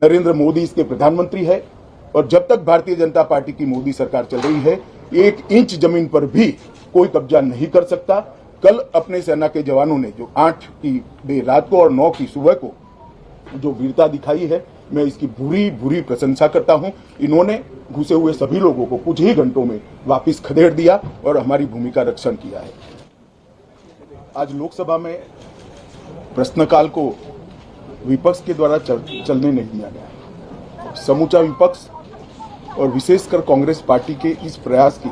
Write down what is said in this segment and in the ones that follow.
नरेंद्र मोदी इसके प्रधानमंत्री है और जब तक भारतीय जनता पार्टी की मोदी सरकार चल रही है, 1 इंच जमीन पर भी कोई कब्जा नहीं कर सकता। कल अपने सेना के जवानों ने जो 8 की देर रात को और 9 की सुबह को जो वीरता दिखाई है, मैं इसकी भूरी प्रशंसा करता हूं। इन्होंने घुसे हुए सभी लोगों को कुछ ही घंटों में वापस खदेड़ दिया और हमारी भूमि का रक्षण किया है। आज लोकसभा में प्रश्नकाल को विपक्ष के द्वारा चलने नहीं दिया गया। समूचा विपक्ष और विशेषकर कांग्रेस पार्टी के इस प्रयास की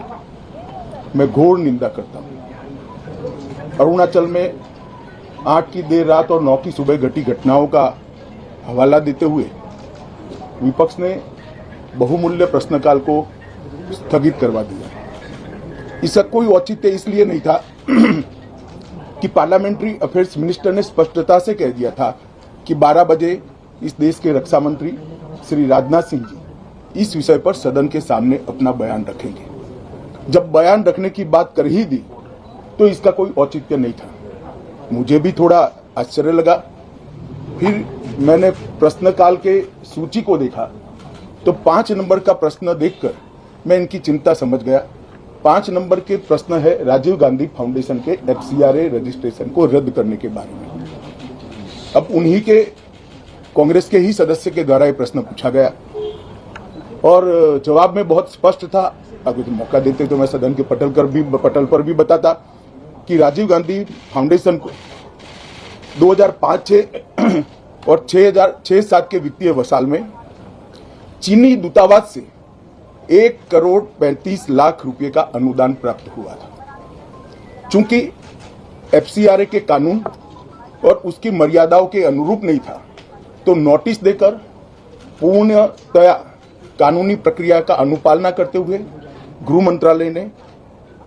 मैं घोर निंदा करता हूं। अरुणाचल में 8 की देर रात और 9 की सुबह घटी घटनाओं का हवाला देते हुए विपक्ष ने बहुमूल्य प्रश्नकाल को स्थगित करवा दिया। इसका कोई औचित्य इसलिए नहीं था कि पार्लियामेंट्री अफेयर्स मिनिस्टर ने स्पष्टता से कह दिया था कि 12 बजे इस देश के रक्षा मंत्री श्री राजनाथ सिंह जी इस विषय पर सदन के सामने अपना बयान रखेंगे। जब बयान रखने की बात कर ही दी तो इसका कोई औचित्य नहीं था। मुझे भी थोड़ा आश्चर्य लगा। फिर मैंने प्रश्नकाल के सूची को देखा तो 5 नंबर का प्रश्न देखकर मैं इनकी चिंता समझ गया। 5 नंबर के प्रश्न है राजीव गांधी फाउंडेशन के FCRA रजिस्ट्रेशन को रद्द करने के बारे में। अब उन्हीं के कांग्रेस के ही सदस्य के द्वारा यह प्रश्न पूछा गया और जवाब में बहुत स्पष्ट था। अगर मौका देते तो मैं सदन के पटल पर भी बताता कि राजीव गांधी फाउंडेशन को 2005-6 और 2006-07 के वित्तीय वर्षाल में चीनी दूतावास से 1,35,00,000 रुपए का अनुदान प्राप्त हुआ था। चूंकि FCRA के कानून और उसकी मर्यादाओं के अनुरूप नहीं था तो नोटिस देकर पूर्णतया कानूनी प्रक्रिया का अनुपालना करते हुए गृह मंत्रालय ने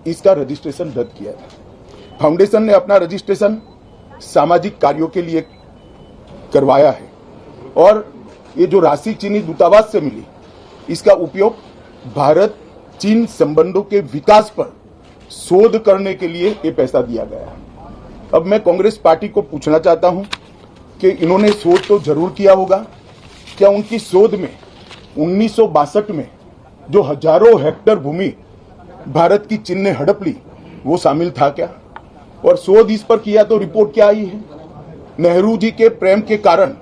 इसका रजिस्ट्रेशन रद्द किया था। फाउंडेशन ने अपना रजिस्ट्रेशन सामाजिक कार्यों के लिए करवाया है और ये जो राशि चीनी दूतावास से मिली इसका उपयोग भारत चीन संबंधों के विकास पर शोध करने के लिए ये पैसा दिया गया है। अब मैं कांग्रेस पार्टी को पूछना चाहता हूं कि इन्होंने शोध तो जरूर किया होगा, क्या उनकी शोध में 1962 में जो हजारों हेक्टेयर भूमि भारत की चीन ने हड़प ली वो शामिल था क्या? और शोध इस पर किया तो रिपोर्ट क्या आई है? नेहरू जी के प्रेम के कारण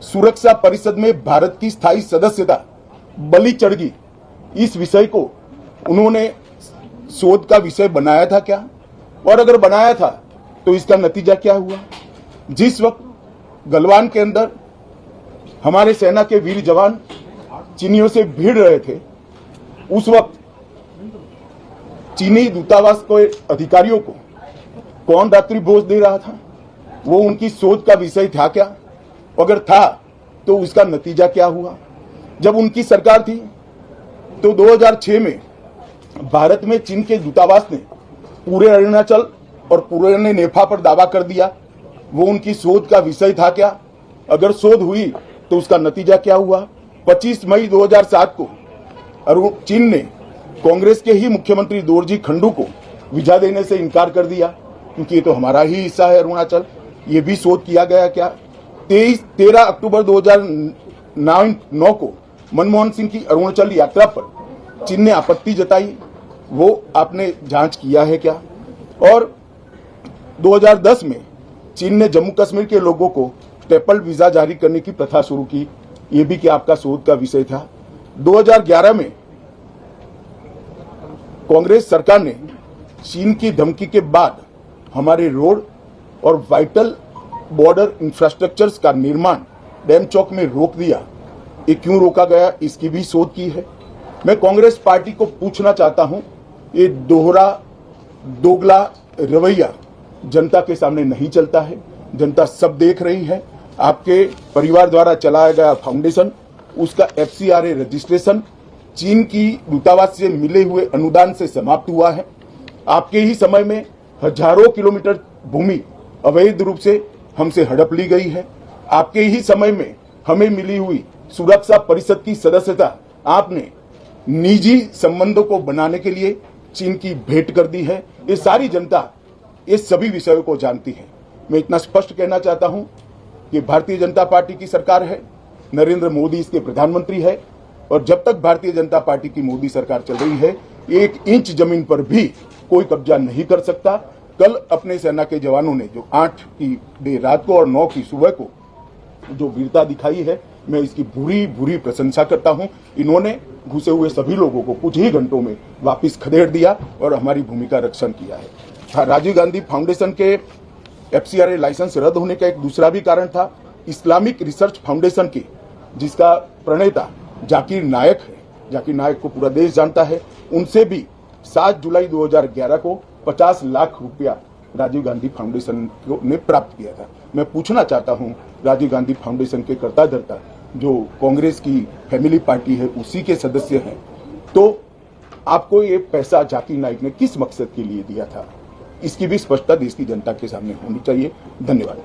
सुरक्षा परिषद में भारत की स्थायी सदस्यता बलि चढ़ गई। इस विषय को उन्होंने शोध का विषय बनाया था क्या? और अगर बनाया था तो इसका नतीजा क्या हुआ? जिस वक्त गलवान के अंदर हमारे सेना के वीर जवान चीनियों से भिड़ रहे थे, उस वक्त चीनी दूतावास के अधिकारियों को कौन रात्रि भोज दे रहा था? वो उनकी शोध का विषय था क्या? अगर था तो उसका नतीजा क्या हुआ? जब उनकी सरकार थी तो 2006 में भारत में चीन के दूतावास ने पूरे अरुणाचल और पूरे नेफा पर दावा कर दिया। वो उनकी शोध का विषय था क्या? अगर शोध हुई तो उसका नतीजा क्या हुआ? 25 मई 2007 को चीन ने कांग्रेस के ही मुख्यमंत्री दोरजी खंडू को वीजा देने से इनकार कर दिया क्योंकि ये तो हमारा ही हिस्सा है अरुणाचल। ये भी शोध किया गया क्या? 13 अक्टूबर 2009 को मनमोहन सिंह की अरुणाचल यात्रा पर चीन ने आपत्ति जताई, वो आपने जांच किया है क्या? और 2010 में चीन ने जम्मू कश्मीर के लोगों को स्टेपल वीजा जारी करने की प्रथा शुरू की, ये भी क्या आपका शोध का विषय था? 2011 में कांग्रेस सरकार ने चीन की धमकी के बाद हमारे रोड और वाइटल बॉर्डर इंफ्रास्ट्रक्चर्स का निर्माण डैम चौक में रोक दिया। ये क्यों रोका गया, इसकी भी शोध की है। मैं कांग्रेस पार्टी को पूछना चाहता हूं, ये दोगला रवैया जनता के सामने नहीं चलता है। जनता सब देख रही है। आपके परिवार द्वारा चलाया गया फाउंडेशन, उसका FCRA रजिस्ट्रेशन चीन की दूतावास से मिले हुए अनुदान से समाप्त हुआ है। आपके ही समय में हजारों किलोमीटर भूमि अवैध रूप से हमसे हड़प ली गई है। आपके ही समय में हमें मिली हुई सुरक्षा परिषद की सदस्यता आपने निजी संबंधों को बनाने के लिए चीन की भेंट कर दी है। ये सारी जनता ये सभी विषयों को जानती है। मैं इतना स्पष्ट कहना चाहता हूं कि भारतीय जनता पार्टी की सरकार है नरेंद्र मोदी इसके प्रधानमंत्री है और जब तक भारतीय जनता पार्टी की मोदी सरकार चल रही है, 1 इंच जमीन पर भी कोई कब्जा नहीं कर सकता। कल अपने सेना के जवानों ने जो 8 की देर रात को और 9 की सुबह को जो वीरता दिखाई है, मैं इसकी भूरी भूरी प्रशंसा करता हूं। इन्होंने घुसे हुए सभी लोगों को कुछ ही घंटों में वापस खदेड़ दिया और हमारी भूमि का रक्षण किया है। राजीव गांधी फाउंडेशन के FCRA लाइसेंस रद्द होने का एक दूसरा भी कारण था। इस्लामिक रिसर्च फाउंडेशन की, जिसका प्रणेता जाकिर नायक है, जाकिर नायक को पूरा देश जानता है, उनसे भी 7 जुलाई 2011 को 50 लाख रुपया राजीव गांधी फाउंडेशन ने प्राप्त किया था। मैं पूछना चाहता हूं, राजीव गांधी फाउंडेशन के कर्ता धर्ता जो कांग्रेस की फैमिली पार्टी है, उसी के सदस्य हैं, तो आपको ये पैसा जाकिर नायक ने किस मकसद के लिए दिया था, इसकी भी स्पष्टता देश की जनता के सामने होनी चाहिए। धन्यवाद।